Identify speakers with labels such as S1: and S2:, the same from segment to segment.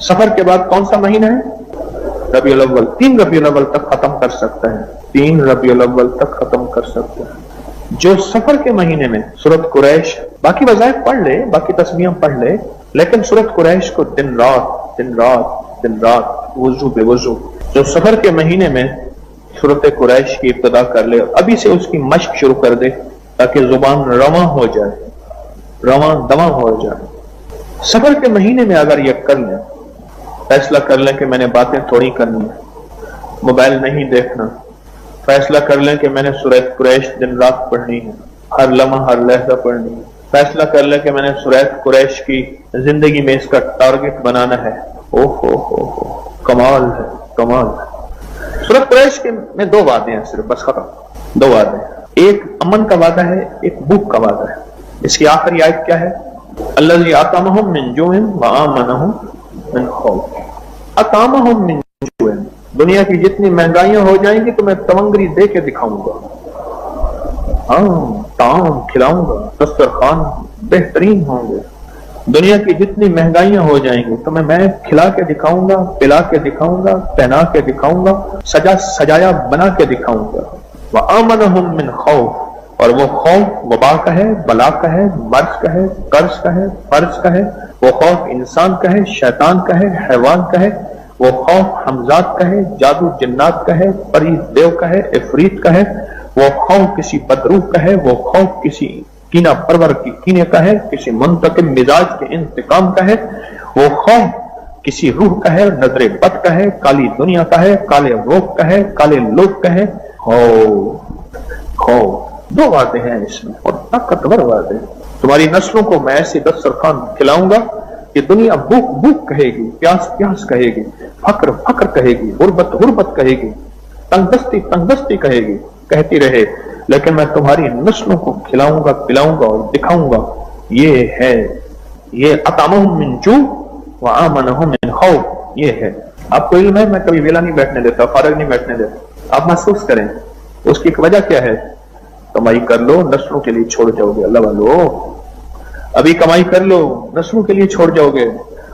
S1: सफर के बाद कौन सा महीना है? रबीउल अव्वल। 3 रबीउल अव्वल तक खत्म कर सकते हैं, 3 रबीउल अव्वल तक खत्म कर सकते हैं। जो सफर के महीने में सूरत कुरैश, बाकी वज़ाइफ पढ़ ले, बाकी तस्बीहां पढ़ ले, लेकिन सूरत कुरैश को दिन रात दिन रात दिन रात वुजू बेवुजू जो सफर के महीने में सूरत कुरैश की इब्तिदा कर ले, अभी से उसकी मश्क शुरू कर दे ताकि जुबान रवां हो जाए, रवां दवा हो जाए। सफर के महीने में अगर ये कर लें, फैसला कर लें कि मैंने बातें थोड़ी करनी है, मोबाइल नहीं देखना, फैसला कर लें कि मैंने सूरत कुरैश दिन रात पढ़नी है, हर लम्हा हर लहजा पढ़नी है, फैसला कर लें कि मैंने सूरत कुरैश की जिंदगी में इसका टारगेट बनाना है। हो कमाल है, कमाल है। सूरत कुरैश के में 2 वादे हैं सिर्फ, बस खत्म। 2 वादे, एक अमन का वादा है, एक भूख का वादा है। इसकी आखिरी आयत क्या है? अल्लज़ी अतामहुम मिन जुइन व आमनहुम मिन खौफ। अतामहुम मिन जुइन, दुनिया की जितनी महंगाइयां हो जाएंगी तो मैं तमंगरी दे के दिखाऊंगा, हाँ ताम खिलाऊंगा, दस्तरखान बेहतरीन होंगे। दुनिया की जितनी महंगाइयां हो जाएंगी तो मैं खिला के दिखाऊंगा, पिला के दिखाऊंगा, पहना के दिखाऊंगा, सजा सजाया बना के दिखाऊंगा। व आमनहुम मिन खौफ, और वो खौफ वबा का है, बला का है, मर्ज का है, कर्ज का है, फर्ज का है। वो खौफ इंसान का है, शैतान का है, हैवान का है। वो खौफ हमजात का है, जादू जिन्नात का है, परी देव का है, इफरीत का है। वो खौफ किसी बदरूह का है, वो खौफ किसी कीना परवर की कीने का है, किसी मुंतकिम मिजाज के इंतकाम का है। वो खौफ किसी रूह का है, नजरे बद का है, काली दुनिया का है, काले रोग का है, काले लोग का है। खौफ 2 वादे हैं इसमें, और ताकतवर वादे। तुम्हारी नस्लों को मैं ऐसे दस्तरखान खिलाऊंगा कि दुनिया भूख भूख कहेगी, प्यास प्यास कहेगी, फक्र फक्र कहेगी, गुर्बत गुर्बत कहेगी, तंगदस्ती तंगदस्ती कहेगी, कहती रहे, लेकिन मैं तुम्हारी नस्लों को खिलाऊंगा, पिलाऊंगा और दिखाऊंगा। ये है, ये अतामहुम मिन जू व आमनहुम मिन खौफ। ये है। आपको इल्म है, मैं कभी वेला नहीं बैठने देता, फारग नहीं बैठने देता। आप महसूस करें उसकी वजह क्या है। कमाई कर लो, नस्लों के लिए छोड़ जाओगे। अल्लाह वालो, अभी कमाई कर लो, नस्लों के लिए छोड़ जाओगे।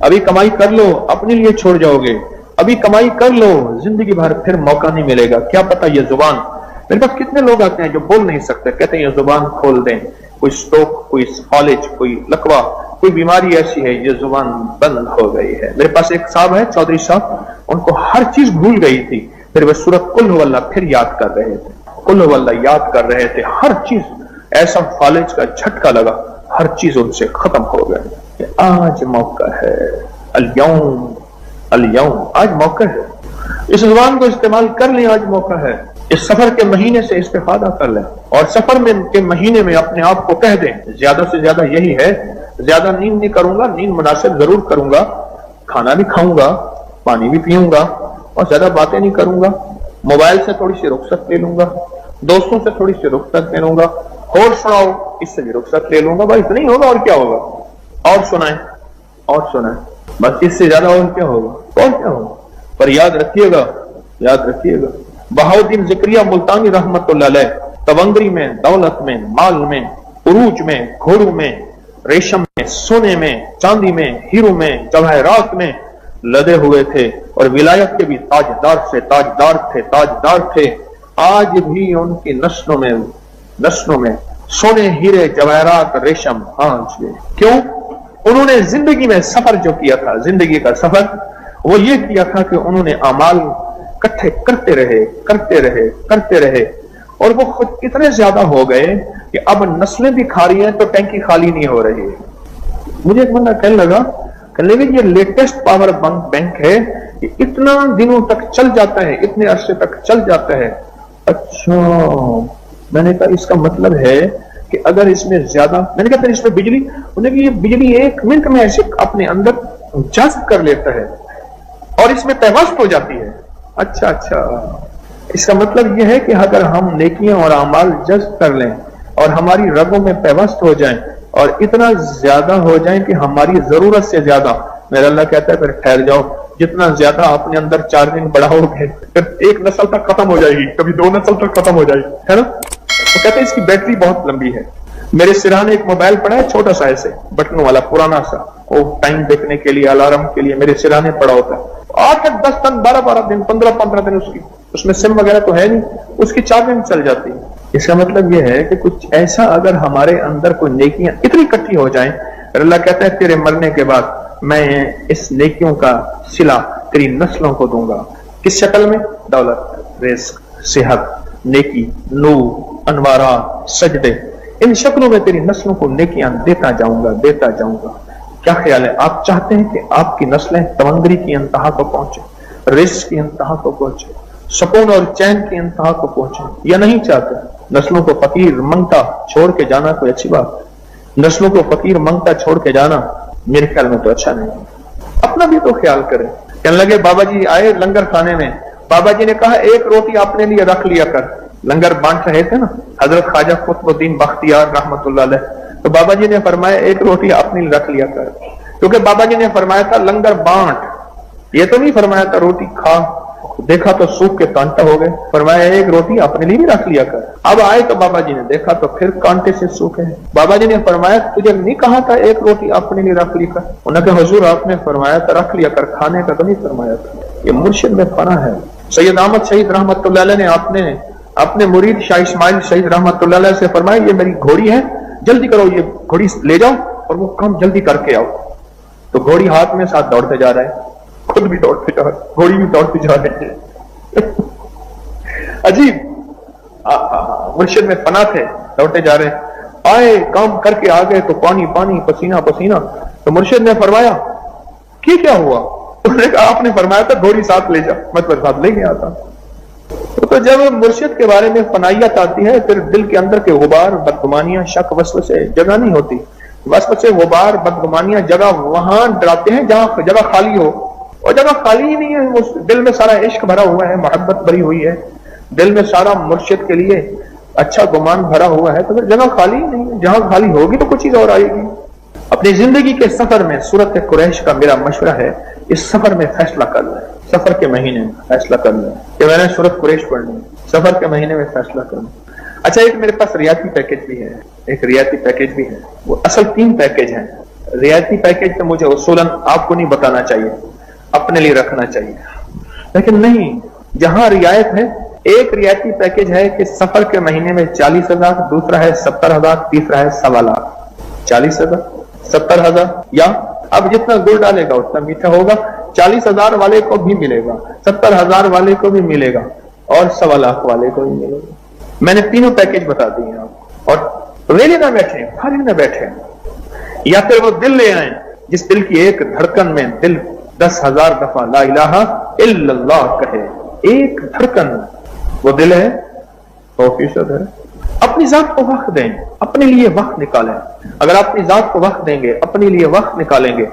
S1: अभी कमाई कर लो, अपने लिए छोड़ जाओगे। अभी कमाई कर लो, जिंदगी भर फिर मौका नहीं मिलेगा। क्या पता ये जुबान, मेरे पास कितने लोग आते हैं जो बोल नहीं सकते, कहते हैं ये जुबान खोल दें, कोई स्ट्रोक, कोई फॉलेज, कोई लकवा, कोई बीमारी ऐसी है ये जुबान बंद हो गई है। मेरे पास एक साहब है, चौधरी साहब, उनको हर चीज भूल गई थी, फिर वे सूरत कुल हुवल्लाह फिर याद कर रहे थे, कुल हुवल्लाह याद कर रहे थे। हर चीज ऐसा फॉलेज का झटका लगा, हर चीज उनसे खत्म हो गई। आज मौका है, अल-यौम अल-यौम, आज मौका है। इस जुबान को इस्तेमाल कर लें, आज मौका है। इस सफर के महीने से इस्तेफादा कर लें, और सफर में के महीने में अपने आप को कह दें, ज्यादा से ज्यादा यही है, ज्यादा नींद नहीं करूंगा, नींद मुनासिब जरूर करूंगा, खाना भी खाऊंगा, पानी भी पीऊंगा, और ज्यादा बातें नहीं करूंगा, मोबाइल से थोड़ी सी रुखसत ले लूंगा, दोस्तों से थोड़ी सी रुखसत ले लूंगा, और सुनाओ इससे भी रुखसत ले लूंगा। भाई इतना ही होगा, और क्या होगा? और सुनाए, और सुनाए, बस इससे ज्यादा और क्या होगा? और क्या होगा? पर याद रखिएगा, याद रखिएगा, बहाउद्दीन ज़िक्रिया मुल्तानी रहमतुल्लाह अलैह तवंगरी में, दौलत में, माल में, उरूज में, घोड़ों में, रेशम में, सोने में, चांदी में, हीरो में, जवाहरात में लदे हुए थे, और विलायत के भी ताजदार से ताजदार थे, ताजदार थे। आज भी उनकी नस्लों में सोने, हीरे, जवाहरात, रेशम आज भी। क्यों? उन्होंने जिंदगी में सफर जो किया था, जिंदगी का सफर, वो ये किया था कि उन्होंने अमाल इकट्ठे करते रहे, करते रहे, करते रहे, और वो खुद इतने ज्यादा हो गए कि अब नस्लें भी खा रही हैं तो टैंकी खाली नहीं हो रही है। मुझे एक बंदा कहने लगा, ये लेटेस्ट पावर बैंक है, कि इतना दिनों तक चल जाता है, इतने अरसे तक चल जाता है। अच्छा, मैंने कहा इसका मतलब है कि अगर इसमें ज्यादा, मैंने कहा फिर इसमें बिजली, उन्हें ये बिजली 1 मिनट में ऐसे अपने अंदर जज्ब कर लेता है और इसमें पैवस्त हो जाती है। अच्छा अच्छा, इसका मतलब यह है कि अगर हम नेकियां और अमाल जज्ब कर लें और हमारी रगों में पैवस्त हो जाएं और इतना ज्यादा हो जाएं कि हमारी जरूरत से ज्यादा, मेरा अल्लाह कहता है फिर ठहर जाओ, जितना ज्यादा अपने अंदर चार्जिंग बढ़ाओगे फिर 1 नस्ल तक खत्म हो जाएगी, कभी 2 नस्ल तक खत्म हो जाएगी, है ना। तो कहते हैं इसकी बैटरी बहुत लंबी है। मेरे सिरहाने एक मोबाइल पड़ा है, छोटा सा ऐसे बटनों वाला, पुराना सा, वो टाइम देखने के लिए, अलार्म के लिए मेरे सिरहाने पड़ा होता है। 8-10 दिन, 12-12 दिन, 15-15 दिन उसमें सिम वगैरह तो है नहीं, उसकी चार्जिंग चल जाती है। इसका मतलब यह है कि कुछ ऐसा अगर हमारे अंदर कोई नेकियां इतनी इकट्ठी हो जाएं, अल्लाह कहता है तेरे मरने के बाद मैं इस नेकियों का सिला तेरी नस्लों को दूंगा। किस शक्ल में? दौलत, रिस्क, सेहत, नेकी, नूर, अनवारा, सजदे, इन शक्लों में तेरी नस्लों को नेकियां देता जाऊंगा। क्या ख्याल है? आप चाहते हैं कि आपकी नस्लें तवंगरी की इंतहा को पहुंचे, रिस्क की इंतहा को पहुंचे, सुकून और चैन की इंतहा को पहुंचे, या नहीं चाहते? नस्लों को फकीर मंगता छोड़ के जाना कोई अच्छी बात? नस्लों को फकीर मंगता छोड़ के जाना मेरे ख्याल में तो अच्छा नहीं है। अपना भी तो ख्याल करें। कहने लगे बाबा जी आए लंगर खाने में, बाबा जी ने कहा एक रोटी अपने लिए रख लिया कर। लंगर बांट रहे थे ना हजरत ख्वाजा कुतुबुद्दीन बख्तियार रहमतुल्लाह अलैह, तो बाबा जी ने फरमाया एक रोटी अपने लिए रख लिया कर, क्योंकि बाबा जी ने फरमाया था लंगर बांट, ये तो नहीं फरमाया था रोटी खा। देखा तो सूख के कांटा हो गए, फरमाया एक रोटी अपने लिए भी रख लिया कर। अब आए तो बाबा जी ने देखा तो फिर कांटे से सूखे। बाबा जी ने फरमाया तुझे नहीं कहा था एक रोटी अपने लिए रख ली कर? उन्होंने कहा हुजूर आपने फरमाया था रख लिया कर, खाने का तो नहीं फरमाया था। ये मुर्शिद में फना है। सैयद अहमद शहीद रहमतुल्लाह अलैह ने अपने मुरीद शाह इस्माइल शहीद रहमतुल्लाह अलैह से फरमाया ये मेरी घोड़ी है, जल्दी करो ये घोड़ी ले जाओ और वो काम जल्दी करके आओ। तो घोड़ी हाथ में साथ दौड़ते जा रहा है, खुद भी दौड़ते जा रहे, घोड़ी भी दौड़ती जा रही है। अजीब मुर्शिद में फना थे, दौड़ते जा रहे हैं। आए काम करके आ गए तो पानी पानी, पसीना पसीना। तो मुर्शिद ने फरमाया कि क्या हुआ? उसने कहा आपने फरमाया था घोड़ी साथ ले जा, मतलब साथ ले गया था। तो जब मुर्शिद के बारे में फनाइयत आती है फिर दिल के अंदर के गुबार, बदगुमानियां, शक, वसवसे जगह नहीं होती। वसवसे, गुबार, बदगुमानियां जगह वहां डराते हैं जहां जगह खाली हो, और जगह खाली ही नहीं है। उस दिल में सारा इश्क भरा हुआ है, मोहब्बत भरी हुई है, दिल में सारा मुर्शिद के लिए अच्छा गुमान भरा हुआ है, तो फिर जगह खाली ही नहीं है। जहां खाली होगी तो कुछ चीज और आएगी। अपनी जिंदगी के सफर में सूरत कुरैश का मेरा मशवरा है, इस सफर में फैसला कर लें, सफर के महीने में फैसला कर लें कि मैंने सूरत कुरैश पढ़नी, सफर के महीने में फैसला कर लें। अच्छा एक मेरे पास रियायती पैकेज भी है, एक रियायती पैकेज भी है। वो असल 3 पैकेज हैं। रियायती पैकेज तो मुझे उसूलन आपको नहीं बताना चाहिए, अपने लिए रखना चाहिए, लेकिन नहीं, जहां रियायत है, एक रियायती पैकेज है कि सफर के महीने में 40,000, दूसरा है 70,000, तीसरा है 1.25 लाख। 40,000, 70,000, या अब जितना गुड़ डालेगा उतना मीठा होगा। 40,000 वाले को भी मिलेगा, 70,000 वाले को भी मिलेगा और 1.25 लाख वाले को भी मिलेगा। मैंने तीनों पैकेज बता दिए आपको। और रेले ना बैठे, खाली ना बैठे, या फिर वो दिल ले आए जिस दिल की एक धड़कन में दिल 10,000 दफा ला इलाहा इल्लल्लाह कहे। एक धड़कन वो दिल है, 100% है। अपनी जात को वक्त दें, अपने लिए वक्त निकालें। अगर आप अपनी जात को वक्त देंगे, अपने लिए वक्त निकालेंगे,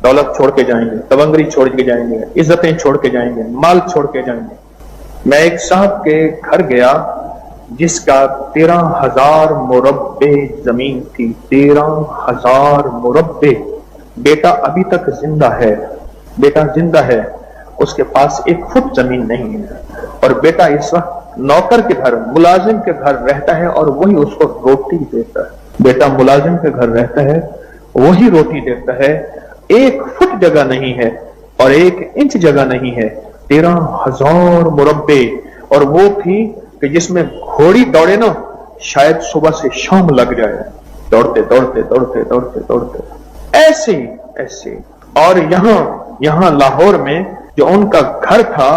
S1: दौलत छोड़ के जाएंगे, तवंगरी छोड़ के जाएंगे, इज्जतें छोड़ के जाएंगे, माल छोड़ के जाएंगे। मैं एक साहब के घर गया जिसका 13,000 मुरब्बे जमीन थी, 13,000 मुरब्बे। बेटा अभी तक जिंदा है, बेटा जिंदा है, उसके पास 1 फुट जमीन नहीं है, और बेटा इस वक्त नौकर के घर, मुलाजिम के घर रहता है और वही उसको रोटी देता है। बेटा मुलाजिम के घर रहता है, वही रोटी देता है। 1 फुट जगह नहीं है और 1 इंच जगह नहीं है, 13,000 मुरब्बे। और वो थी कि जिसमें घोड़ी दौड़े ना, शायद सुबह से शाम लग जाए, दौड़ते दौड़ते दौड़ते दौड़ते दौड़ते ऐसे ऐसे। और यहाँ लाहौर में जो उनका घर था,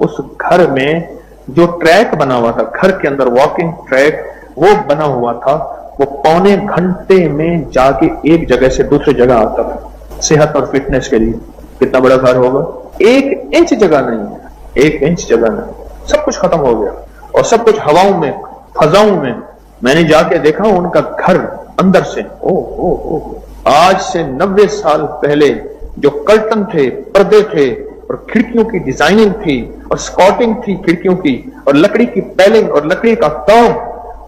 S1: उस घर में जो ट्रैक बना हुआ था, घर के अंदर वॉकिंग ट्रैक वो बना हुआ था, वो पौने घंटे में जाके एक जगह से दूसरी जगह आता था सेहत और फिटनेस के लिए। कितना बड़ा घर होगा? 1 इंच जगह नहीं है, 1 इंच जगह नहीं, सब कुछ खत्म हो गया और सब कुछ हवाओं में, फजाओं में। मैंने जाके देखा उनका घर अंदर से, ओ आज से 90 साल पहले जो कर्टन थे, पर्दे थे, और खिड़कियों की डिजाइनिंग थी, और स्कॉटिंग थी खिड़कियों की, और लकड़ी की पैलिंग और लकड़ी का काम,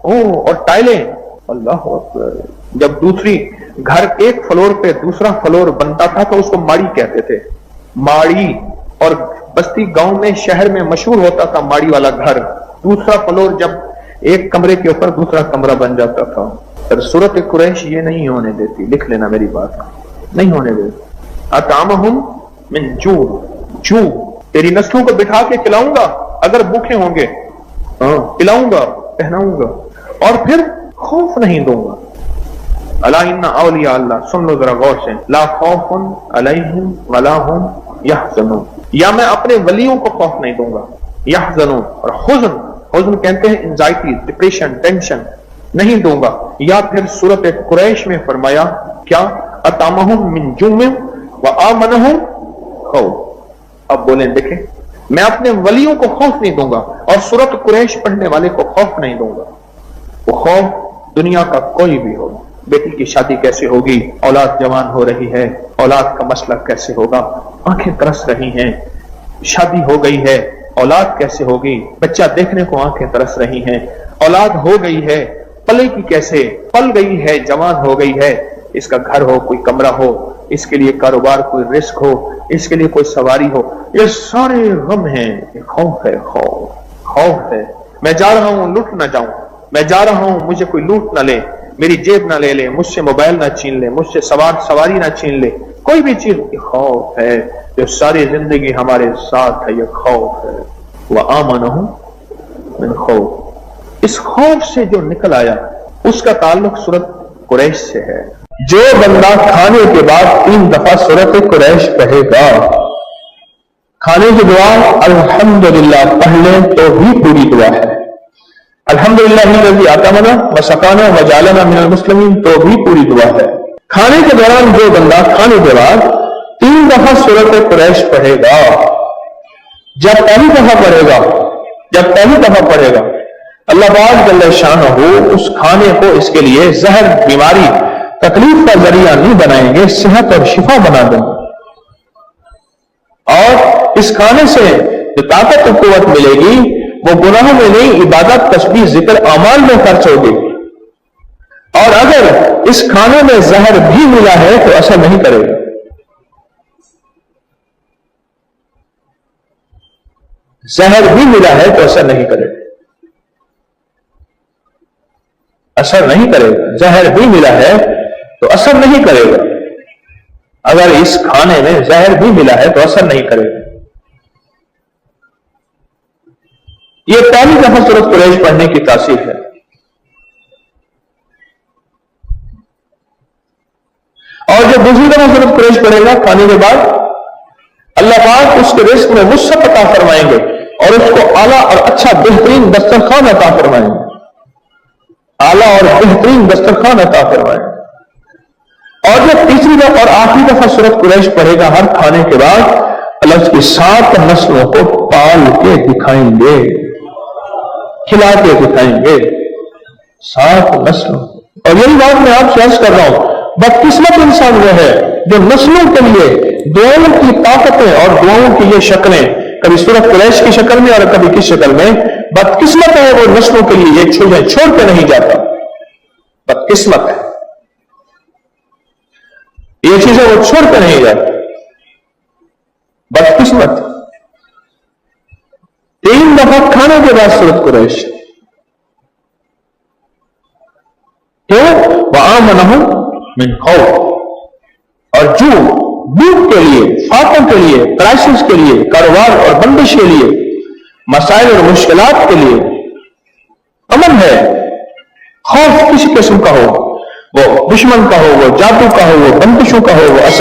S1: और टाइलें, अल्लाह अकबर। जब दूसरी घर एक फ्लोर पे दूसरा फ्लोर बनता था तो उसको माड़ी कहते थे, माड़ी। और बस्ती गांव में, शहर में मशहूर होता था माड़ी वाला घर। दूसरा फ्लोर जब एक कमरे के ऊपर दूसरा कमरा बन जाता था, पर सूरत कुरैश ये नहीं होने देती, लिख लेना मेरी बात को, नहीं होने देती। अतामहुम मिन जू, जू तेरी नस्लों को बिठा के खिलाऊंगा अगर भूखे होंगे, खिलाऊंगा पहनाऊंगा, और फिर खौफ नहीं दूंगा। अला इन्ना औलिया अल्लाह, सुन लो जरा गौर से, ला खौफुन अलैहिम वला हुम यहज़नून, या मैं अपने वलियों को खौफ नहीं दूंगा, यहज़नून, और हुज़्न, हुज़्न कहते हैं एंजाइटी, डिप्रेशन, टेंशन, नहीं दूंगा। या फिर सूरत कुरैश में फरमाया क्या, अतामहुम मिन जुम्मिन व आमनहुम खौफ। अब बोलें देखें, मैं अपने वलियों को खौफ नहीं दूंगा और सूरत कुरैश पढ़ने वाले को खौफ नहीं दूंगा। वो खौफ दुनिया का कोई भी हो, बेटी की शादी कैसे होगी, औलाद जवान हो रही है, औलाद का मसला कैसे होगा, आंखें तरस रही हैं, शादी हो गई है, औलाद कैसे होगी, बच्चा देखने को आंखें तरस रही हैं, औलाद हो गई है, पलेगी कैसे, पल गई है, जवान हो गई है, इसका घर हो, कोई कमरा हो, इसके लिए कारोबार, कोई रिस्क हो, इसके लिए कोई सवारी हो, ये सारे गम हैं। ये खौफ है, खौफ है। मैं जा रहा हूं, लूट ना जाऊं, मैं जा रहा हूं, मुझे कोई लूट ना ले, मेरी जेब ना ले ले, मुझसे मोबाइल ना छीन ले, मुझसे सवारी ना छीन ले, कोई भी चीज, ये खौफ है जो सारी जिंदगी हमारे साथ है। ये खौफ है। वह आमनहुम मिन खौफ, इस खौफ से जो निकल आया उसका ताल्लुक सूरत कुरैश से है। जो बंदा खाने के बाद 3 दफा सूरत कुरैश पढ़ेगा, खाने की दुआ अल्हम्दुलिल्लाह पढ़ ले तो भी पूरी दुआ है। अल्हम्दुलिल्लाह आतामना व सकाना व जालना मिनल मुस्लिमीन, तो भी पूरी दुआ है। खाने के दौरान जो बंदा खाने के बाद 3 दफा सूरत कुरैश पढ़ेगा, जब पहली दफा पढ़ेगा अल्लाह पाक जल्ल शानहू उस खाने को इसके लिए जहर, बीमारी, तकलीफ का जरिया नहीं बनाएंगे, सेहत और शिफा बना देंगे। और इस खाने से जो ताकत और कुव्वत मिलेगी वो गुनाहों में नहीं, इबादत, तस्बीह, जिक्र, अमाल में खर्च होगी। और अगर इस खाने में जहर भी मिला है तो असर नहीं करेगा। जहर भी मिला है तो असर नहीं करेगा, असर नहीं करेगा। जहर भी मिला है तो असर नहीं करेगा। अगर इस खाने में जहर भी मिला है तो असर नहीं करेगा। यह पहली दफा सूरत कुरैश पढ़ने की तासीर है। और जब दूसरी दफा सूरत कुरैश पढ़ेगा खाने के बाद, अल्लाह पाक उसके रिस्क में वुसअत अता फरमाएंगे और उसको आला और अच्छा बेहतरीन दस्तरखान अता फरमाएंगे, आला और बेहतरीन दस्तरखान अता फरमाएंगे। और जब तीसरी दफा और आखिरी दफा सूरत कुरैश पढ़ेगा हर खाने के बाद, अल्लाह उसकी 7 नस्लों को पाल के दिखाएंगे, खिला के दिखाएंगे, 7 नस्लों। और यही बात मैं आपसे अर्ज कर रहा हूं, बदकिस्मत इंसान वो है जो नस्लों के लिए दुआओं की ताकतें और दुआओं की ये शक्लें, कभी सूरत कुरैश की शक्ल में और कभी किस शक्ल में, बदकिस्मत है वो नस्लों के लिए ये छोड़ के नहीं जाता। बदकिस्मत है, ये चीजें वो छोड़ के नहीं जाती, बदकिस्मत। 3 दफा खाने के बाद सूरत कुरैश, तो वआमनहुम मिन खौफ, और जो भूख के लिए, फाकों के लिए, क्राइसिस के लिए, कारोबार और बंदिश के लिए, मसाइल और मुश्किलात के लिए अमन है। खौफ किसी किस्म का हो, वो दुश्मन का हो, वो जादू का हो, वो बंदिशों का हो, वो